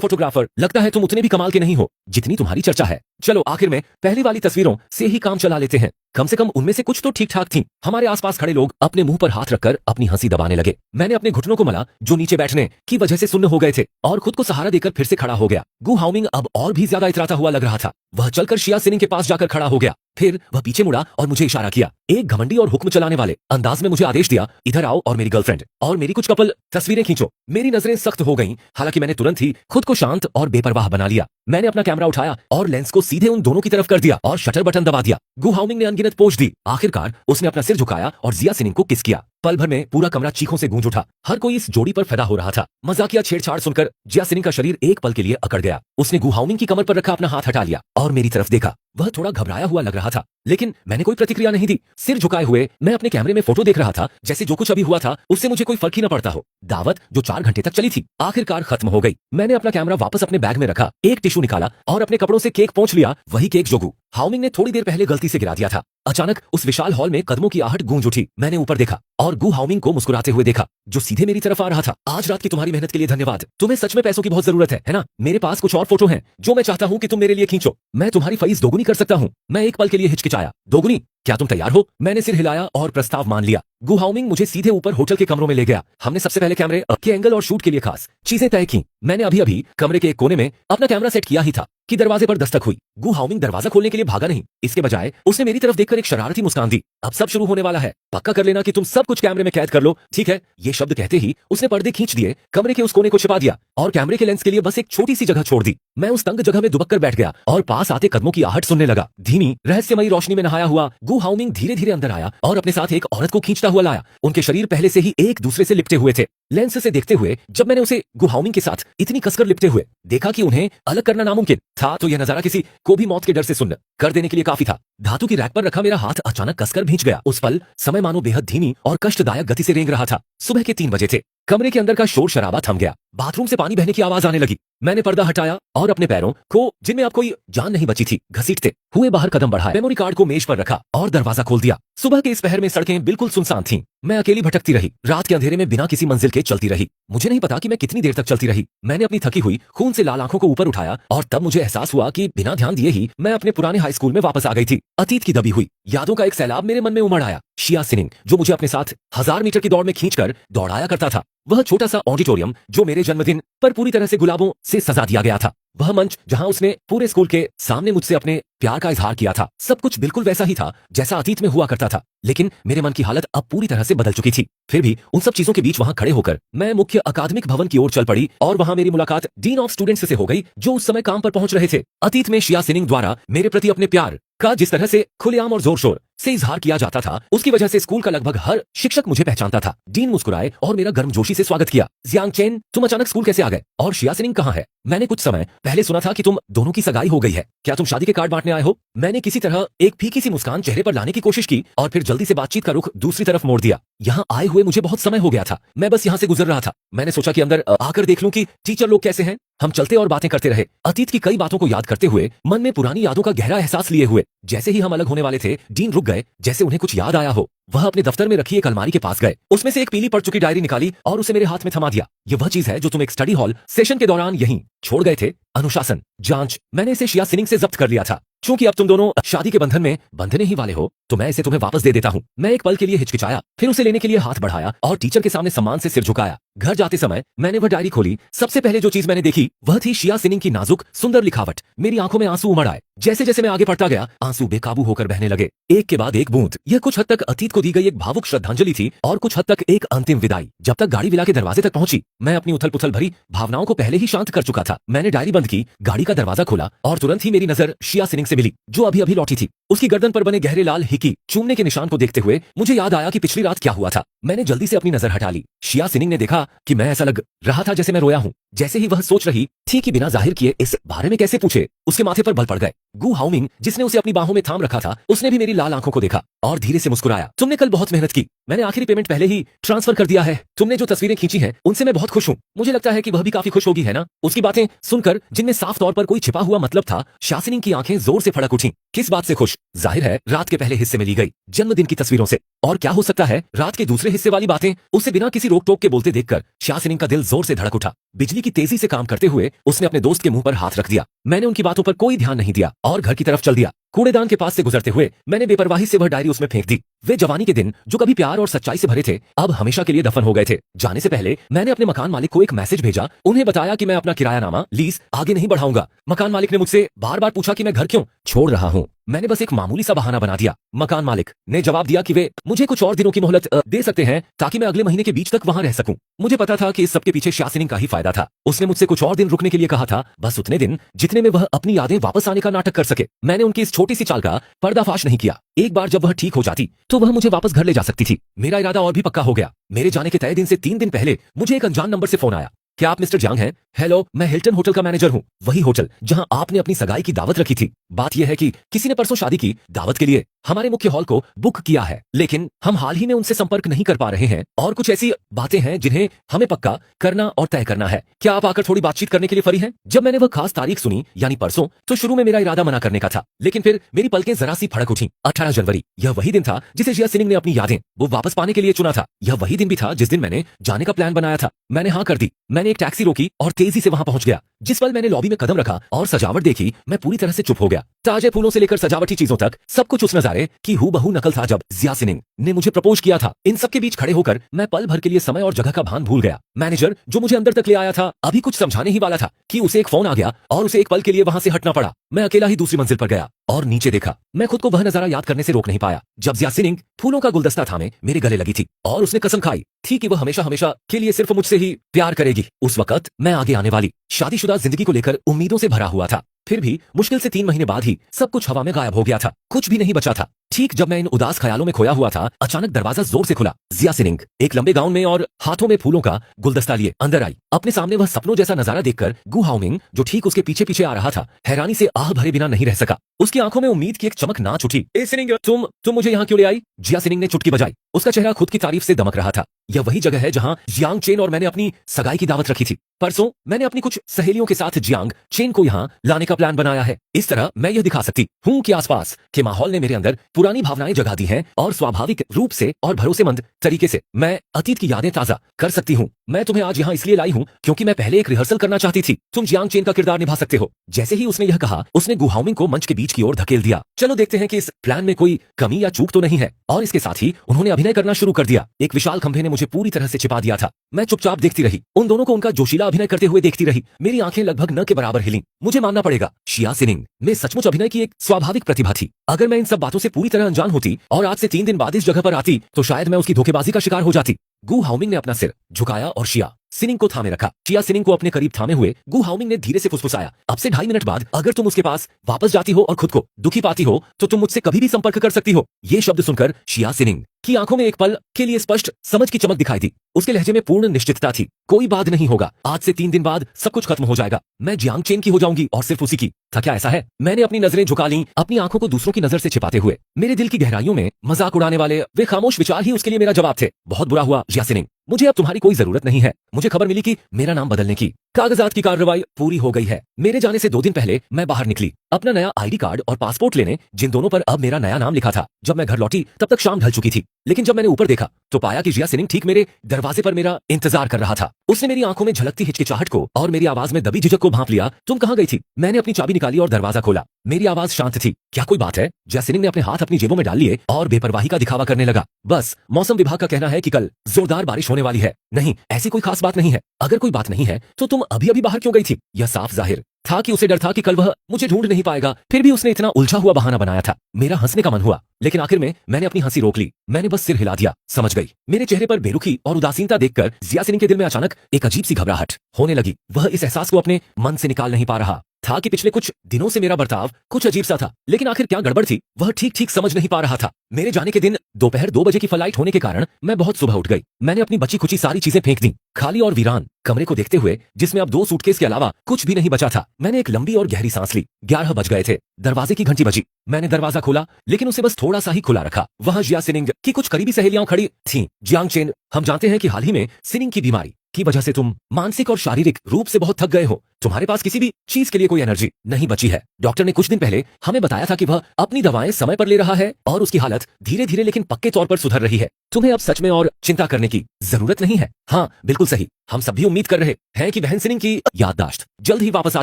फोटोग्राफर, लगता है तुम उतने भी कमाल के नहीं हो जितनी तुम्हारी चर्चा है। चलो आखिर में पहली वाली तस्वीरों से ही काम चला लेते हैं। कम से कम उनमें से कुछ तो ठीक ठाक थी। हमारे आसपास खड़े लोग अपने मुंह पर हाथ रखकर अपनी हंसी दबाने लगे। मैंने अपने घुटनों को मला जो नीचे बैठने की वजह से सुन्न हो गए थे और खुद को सहारा देकर फिर से खड़ा हो गया। गु हाउमिंग अब और भी ज्यादा इतराता हुआ लग रहा था। वह चलकर जिया सिनिंग के पास जाकर खड़ा हो गया। फिर वह पीछे मुड़ा और मुझे इशारा किया। एक घमंडी और हुक्म चलाने वाले अंदाज में मुझे आदेश दिया, इधर आओ और मेरी गर्लफ्रेंड और मेरी कुछ कपल तस्वीरें खींचो। मेरी नजरें सख्त हो गईं, हालांकि मैंने तुरंत ही खुद को शांत और बेपरवाह बना लिया। मैंने अपना कैमरा उठाया और लेंस को सीधे उन दोनों की तरफ कर दिया और शटर बटन दबा दिया। गु हाउमिंग ने अनगिनत पोज दी। आखिरकार उसने अपना सिर झुकाया और जिया सिनिंग को किस किया। पल भर में पूरा कमरा चीखों से गूंज उठा। हर कोई इस जोड़ी पर फिदा हो रहा था। मजाकिया छेड़छाड़ सुनकर जिया सिनिंग का शरीर एक पल के लिए अकड़ गया। उसने गु हाउमिंग की कमर पर रखा अपना हाथ हटा लिया और मेरी तरफ देखा। वह थोड़ा घबराया हुआ लग रहा था, लेकिन मैंने कोई प्रतिक्रिया नहीं दी। सिर झुकाए हुए मैं अपने कैमरे में फोटो देख रहा था, जैसे जो कुछ अभी हुआ था उससे मुझे कोई फर्क ही न पड़ता हो। दावत जो 4 घंटे तक चली थी आखिरकार खत्म हो गई। मैंने अपना कैमरा वापस अपने बैग में रखा, एक टिश्यू निकाला और अपने कपड़ों से केक पोंछ लिया। वही केक जो गु हाउमिंग ने थोड़ी देर पहले गलती से गिरा दिया था। अचानक उस विशाल हॉल में कदमों की आहट गूंज उठी। मैंने ऊपर देखा और गु हाउमिंग को मुस्कुराते हुए देखा जो सीधे मेरी तरफ आ रहा था। आज रात की तुम्हारी मेहनत के लिए धन्यवाद। तुम्हें सच में पैसों की बहुत जरूरत है ना? मेरे पास कुछ और फोटो हैं जो मैं चाहता हूँ कि तुम मेरे लिए खींचो। मैं तुम्हारी फीस दोगुनी कर सकता हूँ। मैं एक पल के लिए हिचकिचाया। दोगुनी? क्या तुम तैयार हो? मैंने सिर हिलाया और प्रस्ताव मान लिया। गु हाउमिंग मुझे सीधे ऊपर होटल के कमरों में ले गया। हमने सबसे पहले कैमरे के एंगल और शूट के लिए खास चीजें तय की। मैंने अभी अभी कमरे के एक कोने में अपना कैमरा सेट किया ही था कि दरवाजे पर दस्तक हुई। गु हाउमिंग दरवाजा खोलने के लिए भागा नहीं, इसके बजाय उसने मेरी तरफ देखकर एक शरारती मुस्कान दी। अब सब शुरू होने वाला है, पक्का कर लेना कि तुम सब कुछ कैमरे में कैद कर लो, ठीक है? ये शब्द कहते ही उसने पर्दे खींच दिए, कमरे के उस कोने को छिपा दिया और कैमरे के लेंस के लिए बस एक छोटी सी जगह छोड़ दी। मैं उस तंग जगह में दुबक कर बैठ गया और पास आते कदमों की आहट सुनने लगा। धीमी रहस्यमयी रोशनी में नहाया हुआ गु हाउमिंग धीरे धीरे अंदर आया और अपने साथ एक औरत को खींचता हुआ लाया। उनके शरीर पहले से ही एक दूसरे से लिपटे हुए थे। लेंस से देखते हुए जब मैंने उसे गु हाउमिंग के साथ इतनी कसकर लिपटे हुए देखा कि उन्हें अलग करना नामुमकिन था, तो यह नजारा किसी को भी मौत के डर से सुन्न कर देने के लिए काफी था। धातु की रैक पर रखा मेरा हाथ अचानक कसकर भींच गया। उस पल समय मानो बेहद धीमी और कष्टदायक गति से रेंग रहा था। सुबह के 3 बजे थे। कमरे के अंदर का शोर शराबा थम गया। बाथरूम से पानी बहने की आवाज आने लगी। मैंने पर्दा हटाया और अपने पैरों को, जिनमें अब कोई जान नहीं बची थी, घसीटते हुए बाहर कदम बढ़ाए। मेमोरी कार्ड को मेज पर रखा और दरवाजा खोल दिया। सुबह के इस पहर में सड़कें बिल्कुल सुनसान थीं। मैं अकेली भटकती रही, रात के अंधेरे में बिना किसी मंजिल के चलती रही। मुझे नहीं पता कि मैं कितनी देर तक चलती रही। मैंने अपनी थकी हुई खून से लाल आंखों को ऊपर उठाया और तब मुझे एहसास हुआ कि बिना ध्यान दिए ही मैं अपने पुराने हाई स्कूल में वापस आ गई थी। अतीत की दबी हुई यादों का एक सैलाब मेरे मन में उमड़ आया। जिया सिनिंग जो मुझे अपने साथ 1000 मीटर की दौड़ में खींचकर दौड़ाया करता था, वह छोटा सा ऑडिटोरियम जो मेरे जन्मदिन पर पूरी तरह से गुलाबों से सजा दिया गया था, वह मंच जहां उसने पूरे स्कूल के सामने मुझसे अपने प्यार का इजहार किया था, सब कुछ बिल्कुल वैसा ही था जैसा अतीत में हुआ करता था। लेकिन मेरे मन की हालत अब पूरी तरह से बदल चुकी थी। फिर भी उन सब चीजों के बीच वहां खड़े होकर मैं मुख्य अकादमिक भवन की ओर चल पड़ी और वहां मेरी मुलाकात डीन ऑफ स्टूडेंट्स से हो गई जो उस समय काम पर पहुंच रहे थे। अतीत में जिया सिनिंग द्वारा मेरे प्रति अपने प्यार का जिस तरह से खुलेआम और जोर शोर से इजहार किया जाता था, उसकी वजह से स्कूल का लगभग हर शिक्षक मुझे पहचानता था। डीन मुस्कुराए और मेरा गर्मजोशी से स्वागत किया। जियांग चेन, तुम अचानक स्कूल कैसे आ गए? और जिया सिनिंग कहाँ है? मैंने कुछ समय पहले सुना था कि तुम दोनों की सगाई हो गई है। क्या तुम शादी के कार्ड बांटने आए हो? मैंने किसी तरह एक फीकी सी मुस्कान चेहरे पर लाने की कोशिश की और फिर जल्दी से बातचीत का रुख दूसरी तरफ मोड़ दिया। यहाँ आए हुए मुझे बहुत समय हो गया था। मैं बस यहाँ से गुजर रहा था। मैंने सोचा कि अंदर आकर देख लूं कि टीचर लोग कैसे हैं। हम चलते और बातें करते रहे, अतीत की कई बातों को याद करते हुए, मन में पुरानी यादों का गहरा एहसास लिए हुए। जैसे ही हम अलग होने वाले थे, डीन रुक गए, जैसे उन्हें कुछ याद आया हो। वह अपने दफ्तर में रखी एक अलमारी के पास गए, उसमें से एक पीली पड़ चुकी डायरी निकाली और उसे मेरे हाथ में थमा दिया। ये वह चीज है जो तुम एक स्टडी हॉल सेशन के दौरान यहीं छोड़ गए थे। अनुशासन, जांच। मैंने इसे शिया सिनिंग से जब्त कर लिया था। चूंकि अब तुम दोनों शादी के बंधन में बंधने ही वाले हो, तो मैं इसे तुम्हें वापस दे देता हूँ। मैं एक पल के लिए हिचकिचाया, फिर उसे लेने के लिए हाथ बढ़ाया और टीचर के सामने सम्मान से सिर झुकाया। घर जाते समय मैंने वह डायरी खोली। सबसे पहले जो चीज मैंने देखी वह थी शिया सिनिंग की नाजुक सुंदर लिखावट। मेरी आंखों में आंसू उमड़ आए। जैसे जैसे मैं आगे बढ़ता गया, आंसू बेकाबू होकर बहने लगे, एक के बाद एक बूंद। यह कुछ हद तक अतीत को दी गई एक भावुक श्रद्धांजलि थी और कुछ हद तक एक अंतिम विदाई। जब तक गाड़ी विला के दरवाजे तक पहुंची, मैं अपनी उथल पुथल भरी भावनाओं को पहले ही शांत कर चुका था। मैंने डायरी बंद की, गाड़ी का दरवाजा खोला और तुरंत ही मेरी नजर शिया सिनिंग से मिली, जो अभी अभी लौटी थी। उसकी गर्दन पर बने गहरे लाल हिकी चूमने के निशान को देखते हुए मुझे याद आया कि पिछली रात क्या हुआ था। मैंने जल्दी से अपनी नजर हटा ली। शिया सिनिंग ने देखा कि मैं ऐसा लग रहा था जैसे मैं रोया हूं। जैसे ही वह सोच रही थी कि बिना जाहिर किए इस बारे में कैसे पूछे, उसके माथे पर बल पड़ गए। गु हाउमिंग, जिसने उसे अपनी बाहों में थाम रखा था, उसने भी मेरी लाल आंखों को देखा और धीरे से मुस्कुराया। तुमने कल बहुत मेहनत की, मैंने आखिरी पेमेंट पहले ही ट्रांसफर कर दिया है। तुमने जो तस्वीरें खींची हैं, उनसे मैं बहुत खुश हूँ। मुझे लगता है कि वह भी काफी खुश होगी, है ना? उसकी बातें सुनकर, जिनमें साफ तौर पर कोई छिपा हुआ मतलब था, शिया सिनिंग की आंखें जोर से फड़क उठी। किस बात से खुश? जाहिर है रात के पहले हिस्से में ली गई जन्मदिन की तस्वीरों से। और क्या हो सकता है रात के दूसरे हिस्से वाली बातें? उसे बिना किसी रोक टोक के बोलते देखकर शिया सिनिंग का दिल जोर से धड़क उठा। बिजली की तेजी से काम करते हुए उसने अपने दोस्त के मुंह पर हाथ रख दिया। मैंने उनकी बातों पर कोई ध्यान नहीं दिया और घर की तरफ चल दिया। कूड़ेदान के पास से गुजरते हुए मैंने बेपरवाही से वह डायरी उसमें फेंक दी। वे जवानी के दिन जो कभी प्यार और सच्चाई से भरे थे, अब हमेशा के लिए दफन हो गए थे। जाने से पहले मैंने अपने मकान मालिक को एक मैसेज भेजा, उन्हें बताया कि मैं अपना किरायानामा लीज आगे नहीं बढ़ाऊंगा। मकान मालिक ने मुझसे बार बार पूछा कि मैं घर क्यों छोड़ रहा हूँ। मैंने बस एक मामूली सा बहाना बना दिया। मकान मालिक ने जवाब दिया कि वे मुझे कुछ और दिनों की मोहलत दे सकते हैं ताकि मैं अगले महीने के बीच तक वहां रह सकूं। मुझे पता था कि इस सबके पीछे शिया सिनिंग का ही फायदा था। उसने मुझसे कुछ और दिन रुकने के लिए कहा था, बस उतने दिन जितने में वह अपनी यादें वापस आने का नाटक कर सके। मैंने उनकी इस छोटी सी चाल का पर्दाफाश नहीं किया। एक बार जब वह ठीक हो जाती तो वह मुझे वापस घर ले जा सकती थी। मेरा इरादा और भी पक्का हो गया। मेरे जाने के तय दिन से 3 दिन पहले मुझे एक अनजान नंबर से फोन आया। क्या आप मिस्टर जांग हैं? हेलो, मैं हिल्टन होटल का मैनेजर हूँ। वही होटल जहां आपने अपनी सगाई की दावत रखी थी। बात यह है कि किसी ने परसों शादी की दावत के लिए हमारे मुख्य हॉल को बुक किया है, लेकिन हम हाल ही में उनसे संपर्क नहीं कर पा रहे हैं और कुछ ऐसी बातें हैं जिन्हें हमें पक्का करना और तय करना है। क्या आप आकर थोड़ी बातचीत करने के लिए फ्री हैं? जब मैंने वह खास तारीख सुनी, यानी परसों, तो शुरू में मेरा इरादा मना करने का था, लेकिन फिर मेरी पलकें जरा सी फड़क उठी। 18 जनवरी, यह वही दिन था जिसे शिया सिनिंग ने अपनी यादें वो वापस पाने के लिए चुना था। यह वही दिन भी था जिस दिन मैंने जाने का प्लान बनाया था। मैंने हाँ कर दी। मैंने एक टैक्सी रोकी और तेजी से वहां पहुंच गया। जिस पल मैंने लॉबी में कदम रखा और सजावट देखी, मैं पूरी तरह से चुप हो गया। ताजे फूलों से लेकर सजावटी चीजों तक सब कुछ उस नजारे की हूबहू नकल था जब शिया सिनिंग ने मुझे प्रपोज किया था। इन सब के बीच खड़े होकर मैं पल भर के लिए समय और जगह का भान भूल गया। मैनेजर जो मुझे अंदर तक ले आया था, अभी कुछ समझाने ही वाला था कि उसे एक फोन आ गया और उसे एक पल के लिए वहां से हटना पड़ा। मैं अकेला ही दूसरी मंजिल पर गया और नीचे देखा। मैं खुद को वह नजारा याद करने से रोक नहीं पाया जब शिया सिनिंग फूलों का गुलदस्ता थामे मेरे गले लगी थी और उसने कसम खाई थी कि वह हमेशा हमेशा के लिए सिर्फ मुझसे ही प्यार करेगी। उस वक्त मैं आगे आने वाली शादीशुदा जिंदगी को लेकर उम्मीदों से भरा हुआ था। फिर भी मुश्किल से 3 महीने बाद ही सब कुछ हवा में गायब हो गया था। कुछ भी नहीं बचा था। ठीक जब मैं इन उदास ख्यालों में खोया हुआ था, अचानक दरवाजा जोर से खुला। शिया सिनिंग एक लंबे गाउन में और हाथों में फूलों का गुलदस्ता लिए अंदर आई। अपने सामने वह सपनों जैसा नजारा देखकर गु हाउमिंग, जो ठीक उसके पीछे पीछे आ रहा था, हैरानी से आह भरे बिना नहीं रह सका। उसकी आंखों में उम्मीद की एक चमक नाच उठी। ए सिनिंग, तुम मुझे यहाँ क्यों ले आई? शिया सिनिंग ने चुटकी बजाई। उसका चेहरा खुद की तारीफ से दमक रहा था। यह वही जगह है जहाँ जियांग चेन और मैंने अपनी सगाई की दावत रखी थी। परसों मैंने अपनी कुछ सहेलियों के साथ जियांग चेन को यहाँ लाने का प्लान बनाया है। इस तरह मैं यह दिखा सकती हूँ कि आसपास के माहौल ने मेरे अंदर पुरानी भावनाएं जगा दी हैं और स्वाभाविक रूप से और भरोसेमंद तरीके से मैं अतीत की यादें ताजा कर सकती हूँ। मैं तुम्हें आज यहाँ इसलिए लाई हूँ क्योंकि मैं पहले एक रिहर्सल करना चाहती थी। तुम जियांग चेन का किरदार निभा सकते हो। जैसे ही उसने यह कहा, उसने गु हाउमिंग को मंच के बीच की ओर धकेल दिया। चलो देखते हैं कि इस प्लान में कोई कमी या चूक तो नहीं है। और इसके साथ ही उन्होंने अभिनय करना शुरू कर दिया। एक विशाल खंभे ने मुझे पूरी तरह से छिपा दिया था। मैं चुपचाप देखती रही, उन दोनों को उनका जोशीला अभिनय करते हुए देखती रही। मेरी आंखें लगभग न के बराबर हिलीं। मुझे मानना पड़ेगा, शिया सिनिंग में सचमुच अभिनय की एक स्वाभाविक प्रतिभा थी। अगर मैं इन सब बातों से पूरी तरह अनजान होती और आज से 3 दिन बाद इस जगह पर आती, तो शायद मैं उसकी धोखेबाजी का शिकार हो जाती। गु हाउमिंग ने अपना सिर झुकाया और शिया सिनिंग को थामे रखा। शिया सिनिंग को अपने करीब थामे हुए गु हाउमिंग ने धीरे से फुसफुसाया, अब से 2.5 मिनट बाद अगर तुम उसके पास वापस जाती हो और खुद को दुखी पाती हो, तो तुम मुझसे कभी भी संपर्क कर सकती हो। ये शब्द सुनकर शिया सिनिंग की आंखों में एक पल के लिए स्पष्ट समझ की चमक दिखाई दी। उसके लहजे में पूर्ण निश्चितता थी। कोई बात नहीं होगा, आज से 3 दिन बाद सब कुछ खत्म हो जाएगा। मैं जियांग चेन की हो जाऊंगी और सिर्फ उसी की। था क्या ऐसा है? मैंने अपनी नजरें झुका लीं, अपनी आंखों को दूसरों की नजर से छिपाते हुए। मेरे दिल की गहराइयों में मजाक उड़ाने वाले वे खामोश विचार ही उसके लिए मेरा जवाब थे। बहुत बुरा हुआ शिया सिनिंग, मुझे अब तुम्हारी कोई जरूरत नहीं है। मुझे खबर मिली कि मेरा नाम बदलने की कागजात की कार्रवाई पूरी हो गई है। मेरे जाने से 2 दिन पहले मैं बाहर निकली अपना नया आईडी कार्ड और पासपोर्ट लेने, जिन दोनों पर अब मेरा नया नाम लिखा था। जब मैं घर लौटी तब तक शाम ढल चुकी थी, लेकिन जब मैंने ऊपर देखा तो पाया कि जिया सिनिंग ठीक मेरे दरवाजे पर मेरा इंतजार कर रहा था। उसने मेरी आंखों में झलकती हिचकिचाहट को और मेरी आवाज में दबी झिझक को भांप लिया। तुम कहाँ गई थी? मैंने अपनी चाबी निकाली और दरवाजा खोला। मेरी आवाज शांत थी। क्या कोई बात है? जिया सिनिंग ने अपने हाथ अपनी जेबों में डाल लिए और बेपरवाही का दिखावा करने लगा। बस मौसम विभाग का कहना है कि कल जोरदार बारिश होने वाली है। नहीं, ऐसी कोई खास बात नहीं है। अगर कोई बात नहीं है तो तुम अभी अभी बाहर क्यों गई थी? यह साफ जाहिर था कि उसे डर था कि कल वह मुझे ढूंढ नहीं पाएगा। फिर भी उसने इतना उलझा हुआ बहाना बनाया था। मेरा हंसने का मन हुआ, लेकिन आखिर में मैंने अपनी हंसी रोक ली। मैंने बस सिर हिला दिया। समझ गई। मेरे चेहरे पर बेरुखी और उदासीनता देखकर जिया सिनिंग के दिल में अचानक एक अजीब सी घबराहट होने लगी। वह इस एहसास को अपने मन से निकाल नहीं पा रहा था कि पिछले कुछ दिनों से मेरा बर्ताव कुछ अजीब सा था, लेकिन आखिर क्या गड़बड़ थी वह ठीक ठीक समझ नहीं पा रहा था। मेरे जाने के दिन दोपहर 2 बजे की फ्लाइट होने के कारण मैं बहुत सुबह उठ गई। मैंने अपनी बची खुची सारी चीजें फेंक दी। खाली और वीरान कमरे को देखते हुए, जिसमें अब 2 सूटकेस के अलावा कुछ भी नहीं बचा था, मैंने एक लंबी और गहरी सांस ली। 11 बज गए थे। दरवाजे की घंटी बजी। मैंने दरवाजा खोला, लेकिन उसे बस थोड़ा सा ही खुला रखा। वहां जिया सिनिंग की कुछ करीबी सहेलियां खड़ी थीं। जियांग चेन, हम जानते हैं कि हाल ही में सिनिंग की बीमारी की वजह से तुम मानसिक और शारीरिक रूप से बहुत थक गए हो। तुम्हारे पास किसी भी चीज के लिए कोई एनर्जी नहीं बची है। डॉक्टर ने कुछ दिन पहले हमें बताया था कि वह अपनी दवाएं समय पर ले रहा है और उसकी हालत धीरे धीरे लेकिन पक्के तौर पर सुधर रही है। तुम्हें अब सच में और चिंता करने की जरूरत नहीं है। हाँ, बिल्कुल सही। हम सब भी उम्मीद कर रहे हैं कि बहन सिनिंग की याददाश्त जल्द ही वापस आ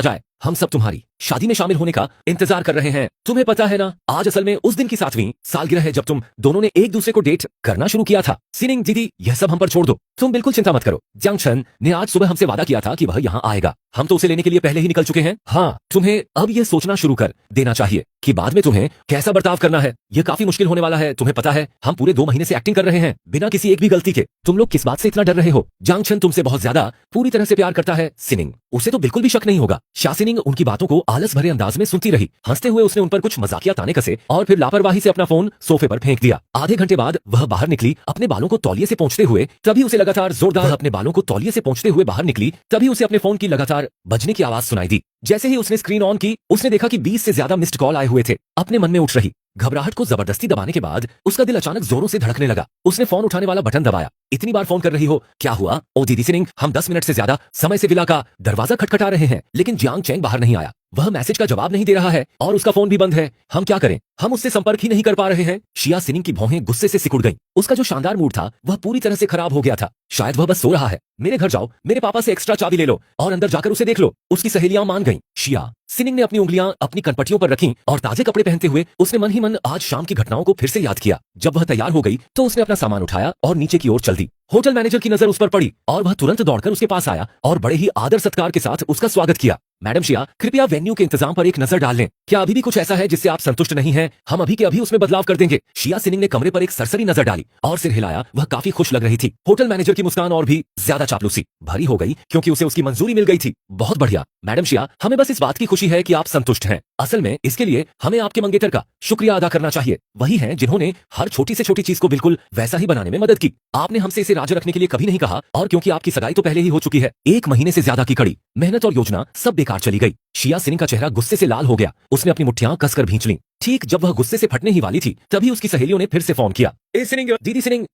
जाए। हम सब तुम्हारी शादी में शामिल होने का इंतजार कर रहे हैं। तुम्हें पता है ना, आज असल में उस दिन की 7वीं सालगिरह है जब तुम दोनों ने एक दूसरे को डेट करना शुरू किया था। सिनिंग दीदी, यह सब हम पर छोड़ दो। तुम बिल्कुल चिंता मत करो। जियांग chen ने आज सुबह हमसे वादा किया था कि वह यहाँ आएगा। हम तो उसे लेने के लिए पहले ही निकल चुके हैं। हाँ, तुम्हें अब यह सोचना शुरू कर देना चाहिए कि बाद में तुम्हें कैसा बर्ताव करना है। यह काफी मुश्किल होने वाला है। तुम्हें पता है, हम पूरे 2 महीने से एक्टिंग कर रहे हैं बिना किसी एक भी गलती के। तुम लोग किस बात से इतना डर रहे हो? जियांग chen तुमसे बहुत ज्यादा पूरी तरह से प्यार करता है। सिनिंग, उसे तो बिल्कुल भी शक नहीं होगा। शा सिनिंग उनकी बातों को आलस भरे अंदाज में सुनती रही। हंसते हुए उसने उन पर कुछ मजाकिया ताने कसे और फिर लापरवाही से अपना फोन सोफे पर फेंक दिया। आधे घंटे बाद वह बाहर निकली अपने बालों को तौलिए से पोंछते हुए। तभी उसे लगातार जोरदार अपने बालों को तौलिए से पोंछते हुए बाहर निकली। तभी उसे अपने फोन की लगातार बजने की आवाज सुनाई दी। जैसे ही उसने स्क्रीन ऑन की, उसने देखा कि 20 से ज्यादा मिस्ड कॉल आए हुए थे। अपने मन में उठ रही घबराहट को जबरदस्ती दबाने के बाद उसका दिल अचानक जोरों से धड़कने लगा। उसने फोन उठाने वाला बटन दबाया। इतनी बार फोन कर रही हो, क्या हुआ? ओ दीदी सिनिंग, हम 10 मिनट से ज्यादा समय से विला का दरवाजा खटखटा रहे हैं, लेकिन जियांग chen बाहर नहीं आया। वह मैसेज का जवाब नहीं दे रहा है और उसका फोन भी बंद है। हम क्या करें? हम उससे संपर्क ही नहीं कर पा रहे हैं। शिया सिनिंग की भौहें गुस्से से सिकुड़ गईं। उसका जो शानदार मूड था वह पूरी तरह से खराब हो गया था। शायद वह बस सो रहा है। मेरे घर जाओ, मेरे पापा से एक्स्ट्रा चाबी ले लो और अंदर जाकर उसे देख लो। उसकी सहेलियां मान गईं। शिया सिनिंग ने अपनी उंगलियां अपनी कनपटियों पर रखीं और ताजे कपड़े पहनते हुए उसने मन ही मन आज शाम की घटनाओं को फिर से याद किया। जब वह तैयार हो गई तो उसने अपना सामान उठाया और नीचे की ओर चल दी। होटल मैनेजर की नजर उस पर पड़ी और वह तुरंत दौड़कर उसके पास आया और बड़े ही आदर सत्कार के साथ उसका स्वागत किया। मैडम शिया, कृपया वेन्यू के इंतजाम पर एक नजर डाल लें। क्या अभी भी कुछ ऐसा है जिससे आप संतुष्ट नहीं हैं? हम अभी के अभी उसमें बदलाव कर देंगे। शिया सिनिंग ने कमरे पर एक सरसरी नजर डाली और सिर हिलाया। वह काफी खुश लग रही थी। होटल मैनेजर की मुस्कान और भी ज्यादा चापलूसी भरी हो गई क्योंकि उसे उसकी मंजूरी मिल गई थी। बहुत बढ़िया मैडम शिया, हमें बस इस बात की खुशी है कि आप संतुष्ट हैं। असल में इसके लिए हमें आपके मंगेतर का शुक्रिया अदा करना चाहिए। वही हैं जिन्होंने हर छोटी से छोटी चीज को बिल्कुल वैसा ही बनाने में मदद की। आपने हमसे इसे राज रखने के लिए कभी नहीं कहा, और क्योंकि आपकी सगाई तो पहले ही हो चुकी है, 1 महीने से ज्यादा की कड़ी मेहनत और योजना सब बेकार चली गई। शिया सिनिंग का चेहरा गुस्से से लाल हो गया। उसने अपनी मुट्ठियां कसकर भींच लीं। ठीक जब वह गुस्से से फटने ही वाली थी तभी उसकी सहेलियों ने फिर से फोन किया। ए सिनिंग, दीदी सिनिंग,